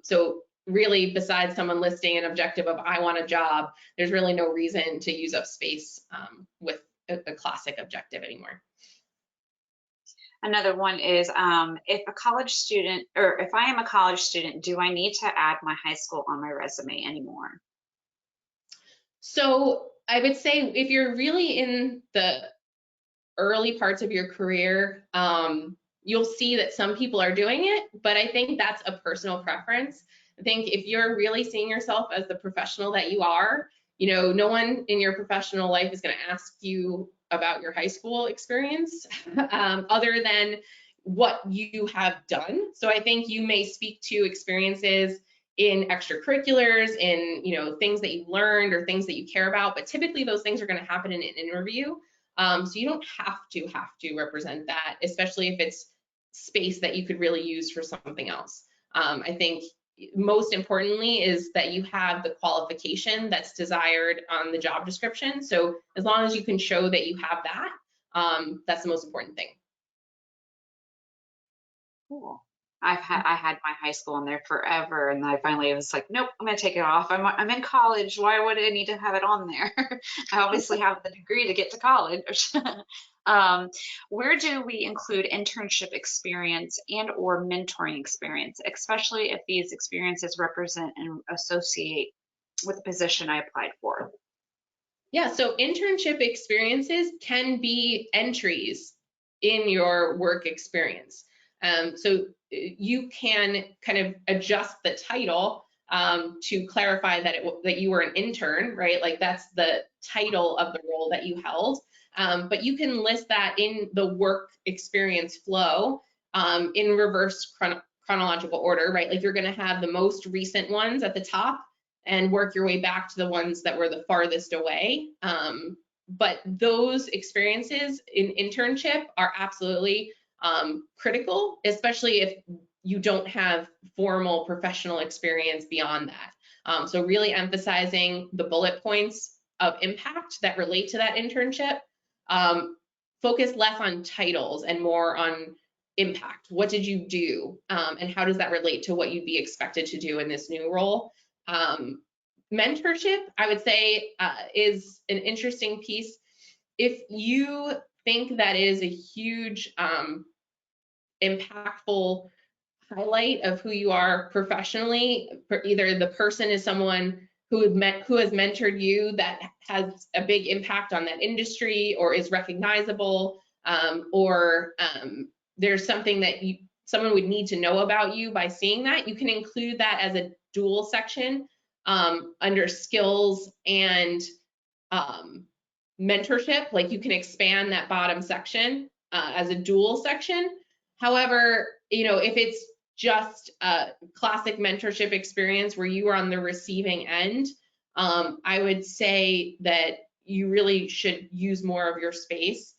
So really, besides someone listing an objective of I want a job, there's really no reason to use up space with a classic objective anymore. Another one is if a college student, or if I am a college student, do I need to add my high school on my resume anymore? So I would say if you're really in the early parts of your career, you'll see that some people are doing it, but I think that's a personal preference. I think if you're really seeing yourself as the professional that you are, no one in your professional life is going to ask you about your high school experience other than what you have done. So I think you may speak to experiences in extracurriculars, in things that you've learned or things that you care about, but typically those things are going to happen in an interview. So you don't have to represent that, especially if it's space that you could really use for something else. I think most importantly is that you have the qualification that's desired on the job description. So as long as you can show that you have that, that's the most important thing. Cool. I had my high school in there forever, and I finally was like, nope, I'm gonna take it off. I'm in college. Why would I need to have it on there? I obviously have the degree to get to college. Where do we include internship experience and or mentoring experience, especially if these experiences represent and associate with the position I applied for? Yeah, so internship experiences can be entries in your work experience. So you can kind of adjust the title to clarify that that you were an intern, right? Like that's the title of the role that you held. But you can list that in the work experience flow in reverse chronological order, right? Like you're going to have the most recent ones at the top and work your way back to the ones that were the farthest away. But those experiences in internship are absolutely critical, especially if you don't have formal professional experience beyond that. So really emphasizing the bullet points of impact that relate to that internship. Focus less on titles and more on impact. What did you do? And how does that relate to what you'd be expected to do in this new role? Mentorship, I would say, is an interesting piece. If you think that is a huge impactful highlight of who you are professionally, either the person is someone who has mentored you that has a big impact on that industry or is recognizable, or there's something that someone would need to know about you by seeing that, you can include that as a dual section under skills and mentorship. Like you can expand that bottom section as a dual section. However, if it's just a classic mentorship experience where you are on the receiving end, I would say that you really should use more of your space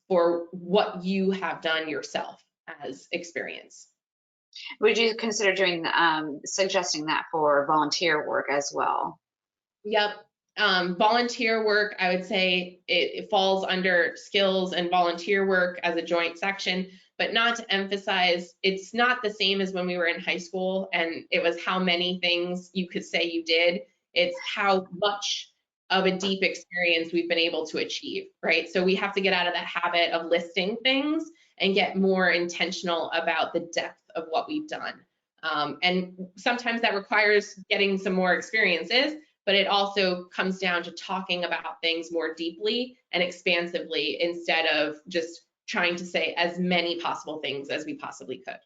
for what you have done yourself as experience. Would you consider doing suggesting that for volunteer work as well? Yep. Volunteer work, I would say it falls under skills and volunteer work as a joint section, but not to emphasize, it's not the same as when we were in high school and it was how many things you could say you did. It's how much of a deep experience we've been able to achieve, right? So we have to get out of that habit of listing things and get more intentional about the depth of what we've done. And sometimes that requires getting some more experiences, but it also comes down to talking about things more deeply and expansively instead of just trying to say as many possible things as we possibly could.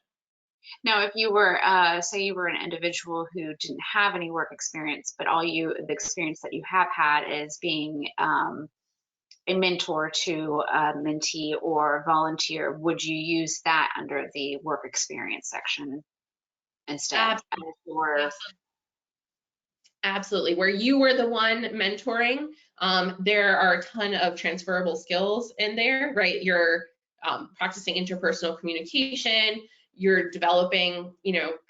Now, if you were, say you were an individual who didn't have any work experience, but the experience that you have had is being a mentor to a mentee or volunteer, would you use that under the work experience section instead? Absolutely. Absolutely. Where you were the one mentoring, there are a ton of transferable skills in there, right? You're practicing interpersonal communication, you're developing,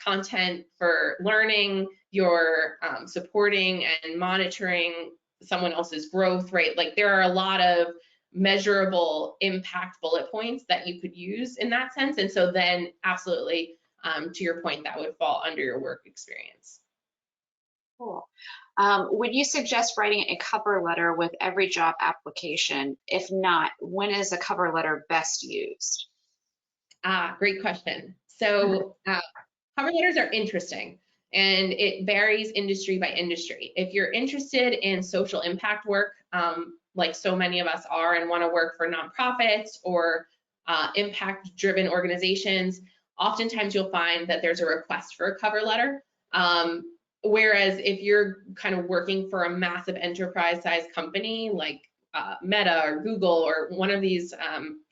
content for learning, you're supporting and monitoring someone else's growth, right? Like there are a lot of measurable impact bullet points that you could use in that sense. And so then absolutely, to your point, that would fall under your work experience. Cool. Would you suggest writing a cover letter with every job application? If not, when is a cover letter best used? Great question. So cover letters are interesting and it varies industry by industry. If you're interested in social impact work, like so many of us are and want to work for nonprofits or impact-driven organizations, oftentimes you'll find that there's a request for a cover letter. Whereas if you're kind of working for a massive enterprise-sized company like Meta or Google or one of these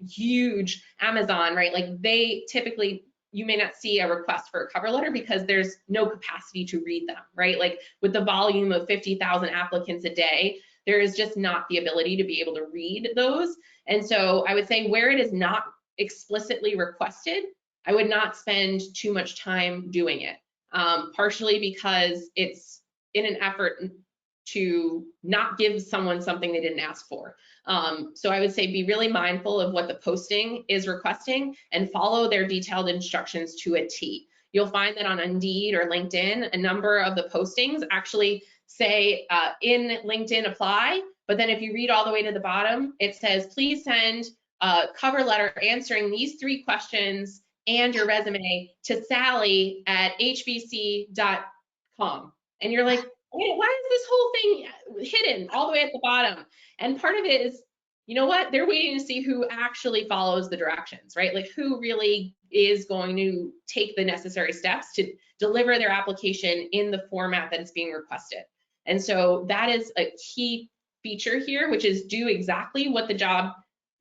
huge Amazon, right? Like they typically, you may not see a request for a cover letter because there's no capacity to read them, right? Like with the volume of 50,000 applicants a day, there is just not the ability to be able to read those. And so I would say where it is not explicitly requested, I would not spend too much time doing it. Partially because it's in an effort to not give someone something they didn't ask for. So I would say be really mindful of what the posting is requesting and follow their detailed instructions to a T. You'll find that on Indeed or LinkedIn, a number of the postings actually say in LinkedIn apply, but then if you read all the way to the bottom, it says, please send a cover letter answering these 3 questions and your resume to sally@hbc.com. And you're like, wait, why is this whole thing hidden all the way at the bottom? And part of it is you know what, they're waiting to see who actually follows the directions, right? Like who really is going to take the necessary steps to deliver their application in the format that is being requested. And so that is a key feature here, which is do exactly what the job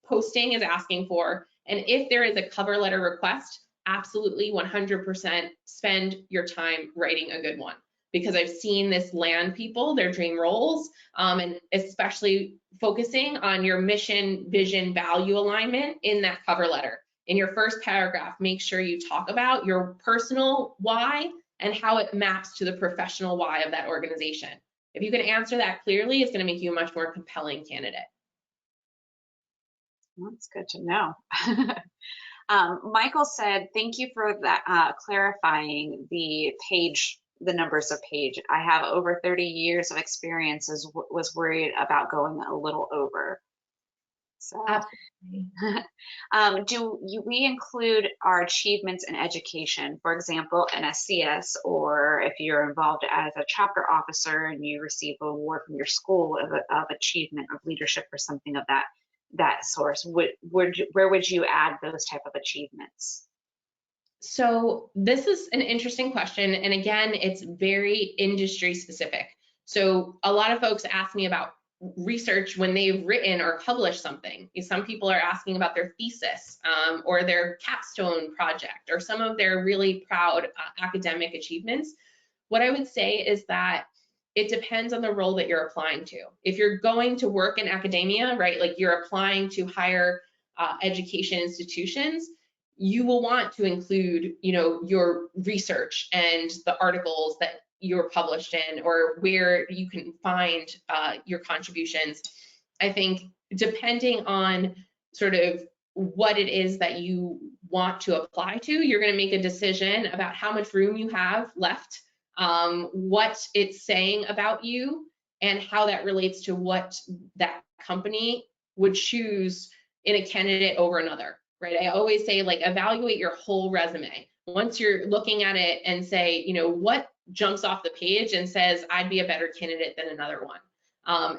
posting is asking for. And if there is a cover letter request, absolutely 100% spend your time writing a good one, because I've seen this land people their dream roles, and especially focusing on your mission, vision, value alignment in that cover letter. In your first paragraph, make sure you talk about your personal why and how it maps to the professional why of that organization. If you can answer that clearly, it's going to make you a much more compelling candidate. That's good to know. Michael said, thank you for that, clarifying the page, the numbers of page. I have over 30 years of experience, was worried about going a little over. So, we include our achievements in education, for example, NSCS, or if you're involved as a chapter officer and you receive an award from your school of achievement of leadership or something of that source, where would you add those type of achievements? So this is an interesting question. And again, it's very industry specific. So a lot of folks ask me about research when they've written or published something. Some people are asking about their thesis or their capstone project or some of their really proud academic achievements. What I would say is that it depends on the role that you're applying to. If you're going to work in academia, right, like you're applying to higher education institutions, you will want to include, you know, your research and the articles that you're published in, or where you can find your contributions. I think depending on sort of what it is that you want to apply to, you're going to make a decision about how much room you have left, what it's saying about you, and how that relates to what that company would choose in a candidate over another, right? I always say, like, evaluate your whole resume. Once you're looking at it and say, you know, what jumps off the page and says, I'd be a better candidate than another one.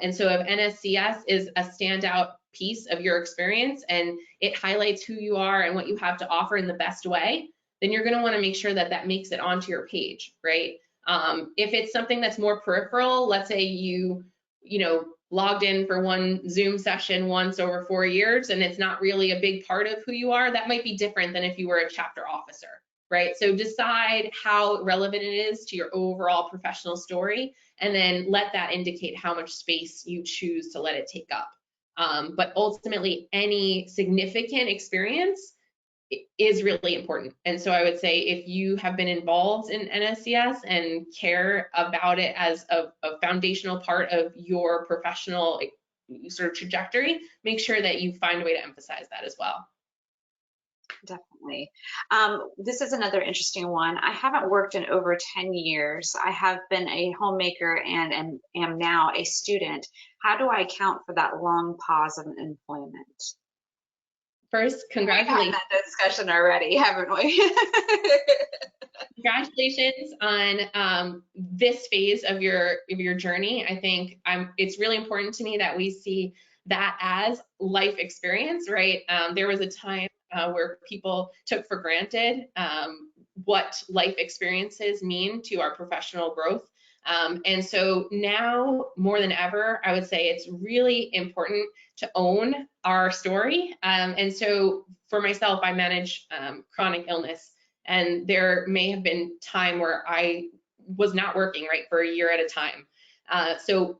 And so if NSCS is a standout piece of your experience and it highlights who you are and what you have to offer in the best way, then you're going to want to make sure that that makes it onto your page, right? If it's something that's more peripheral, let's say you know, logged in for one Zoom session once over 4 years and it's not really a big part of who you are, that might be different than if you were a chapter officer, right? So decide how relevant it is to your overall professional story, and then let that indicate how much space you choose to let it take up. But ultimately, any significant experience is really important. And so I would say if you have been involved in NSCS and care about it as a foundational part of your professional sort of trajectory, make sure that you find a way to emphasize that as well. Definitely. This is another interesting one. I haven't worked in over 10 years. I have been a homemaker and am now a student. How do I account for that long pause of employment? First, congratulations. We've had that discussion already, haven't we? Congratulations on this phase of your journey. I think it's really important to me that we see that as life experience, right? There was a time where people took for granted what life experiences mean to our professional growth. And so now more than ever, I would say it's really important to own our story. And so for myself, I manage chronic illness, and there may have been time where I was not working, right, for a year at a time. So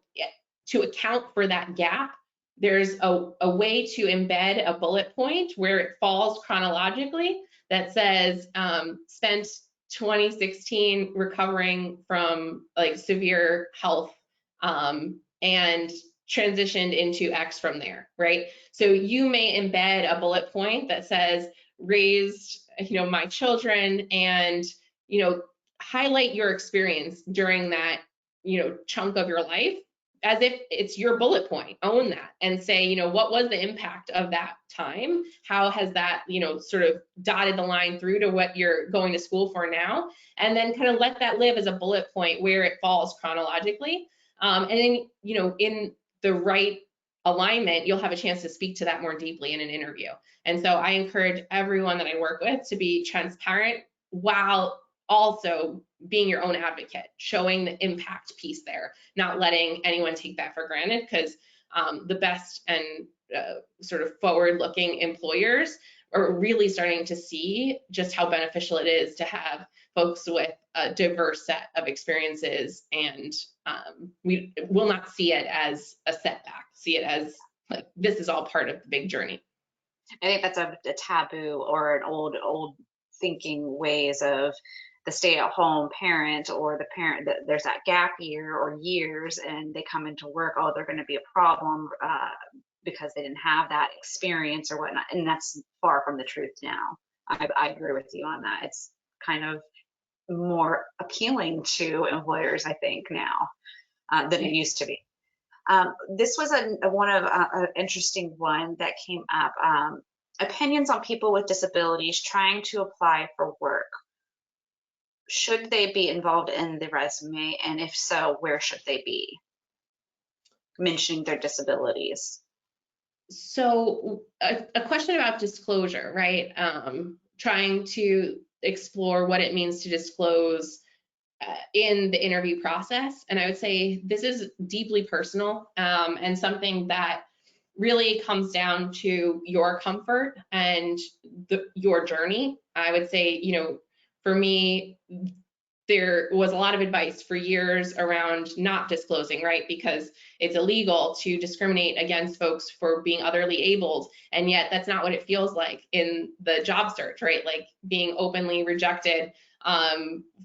to account for that gap, there's a way to embed a bullet point where it falls chronologically that says spent 2016 recovering from like severe health and transitioned into X from there, right? So you may embed a bullet point that says raised, you know, my children, and, you know, highlight your experience during that, you know, chunk of your life as if it's your bullet point. Own that and say, you know, what was the impact of that time? How has that, you know, sort of dotted the line through to what you're going to school for now? And then kind of let that live as a bullet point where it falls chronologically. And then, you know, in the right alignment, you'll have a chance to speak to that more deeply in an interview. And so I encourage everyone that I work with to be transparent while also being your own advocate, showing the impact piece there, not letting anyone take that for granted, because the best and sort of forward-looking employers are really starting to see just how beneficial it is to have folks with a diverse set of experiences, and we will not see it as a setback, see it as like this is all part of the big journey. I think that's a taboo or an old thinking ways of the stay-at-home parent, or the parent that there's that gap year or years and they come into work, oh, they're going to be a problem because they didn't have that experience or whatnot. And that's far from the truth now. I agree with you on that. It's kind of more appealing to employers, I think, now than it used to be. This was an interesting one that came up. Opinions on people with disabilities trying to apply for work. Should they be involved in the resume? And if so, where should they be? Mentioning their disabilities. So a question about disclosure, right? Trying to explore what it means to disclose in the interview process. And I would say this is deeply personal and something that really comes down to your comfort and your journey. I would say, you know, for me, there was a lot of advice for years around not disclosing, right? Because it's illegal to discriminate against folks for being otherly abled. And yet that's not what it feels like in the job search, right? Like being openly rejected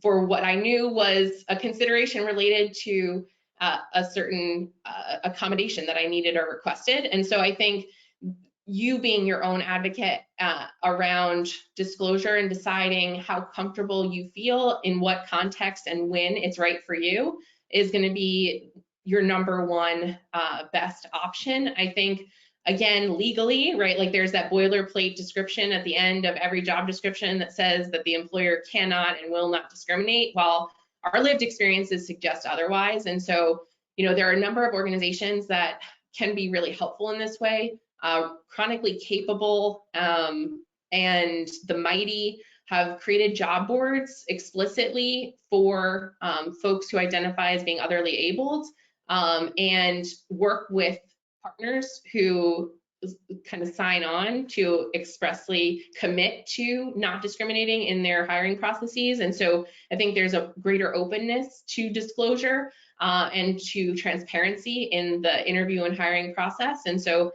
for what I knew was a consideration related to a certain accommodation that I needed or requested. And so I think you being your own advocate around disclosure and deciding how comfortable you feel in what context and when it's right for you is going to be your number one best option. I think, again, legally, right, like there's that boilerplate description at the end of every job description that says that the employer cannot and will not discriminate, while our lived experiences suggest otherwise. And so, you know, there are a number of organizations that can be really helpful in this way. Chronically Capable and the Mighty have created job boards explicitly for folks who identify as being otherly abled and work with partners who kind of sign on to expressly commit to not discriminating in their hiring processes. And so I think there's a greater openness to disclosure and to transparency in the interview and hiring process. And so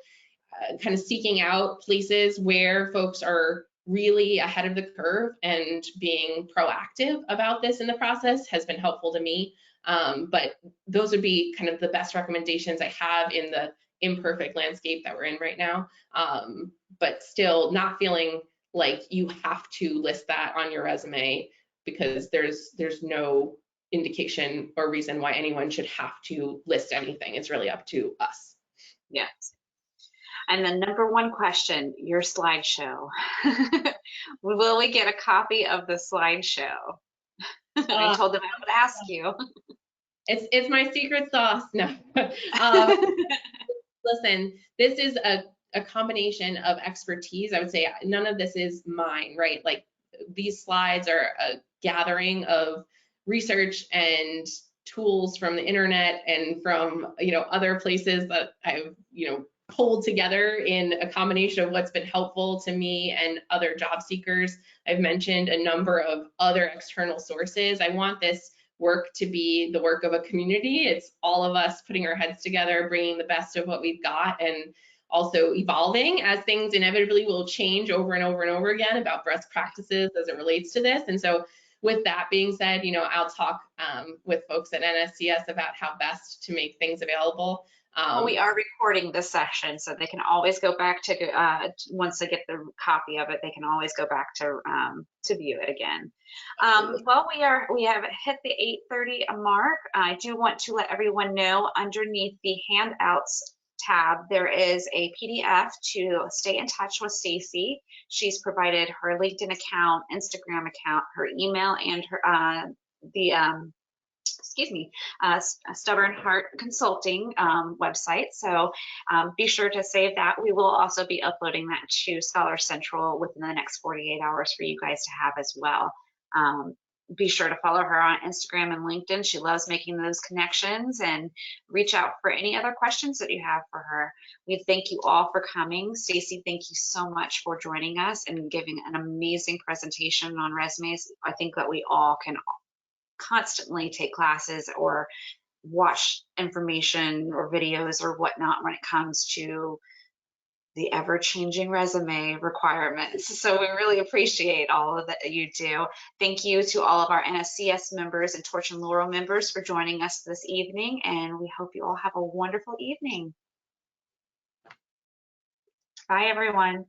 kind of seeking out places where folks are really ahead of the curve and being proactive about this in the process has been helpful to me. But those would be kind of the best recommendations I have in the imperfect landscape that we're in right now. But still not feeling like you have to list that on your resume, because there's no indication or reason why anyone should have to list anything. It's really up to us. Yes. And the number one question, your slideshow. Will we get a copy of the slideshow? I told them I would ask you. It's my secret sauce. No. Listen, this is a combination of expertise. I would say none of this is mine, right? Like these slides are a gathering of research and tools from the internet and from, you know, other places that I've, you know, pulled together in a combination of what's been helpful to me and other job seekers. I've mentioned a number of other external sources. I want this work to be the work of a community. It's all of us putting our heads together, bringing the best of what we've got, and also evolving as things inevitably will change over and over and over again about best practices as it relates to this. And so with that being said, you know, I'll talk with folks at NSCS about how best to make things available. Well, we are recording this session, so they can always go back to once they get the copy of it, they can always go back to view it again. Well, we have hit the 8:30 mark. I do want to let everyone know underneath the handouts tab there is a PDF to stay in touch with Staci. She's provided her LinkedIn account, Instagram account, her email, and her excuse me, Stubborn Heart Consulting website. So be sure to save that. We will also be uploading that to Scholar Central within the next 48 hours for you guys to have as well. Be sure to follow her on Instagram and LinkedIn. She loves making those connections, and reach out for any other questions that you have for her. We thank you all for coming. Staci, thank you so much for joining us and giving an amazing presentation on resumes. I think that we all can constantly take classes or watch information or videos or whatnot when it comes to the ever-changing resume requirements. So we really appreciate all of that you do. Thank you to all of our NSCS members and Torch and Laurel members for joining us this evening, and we hope you all have a wonderful evening. Bye, everyone.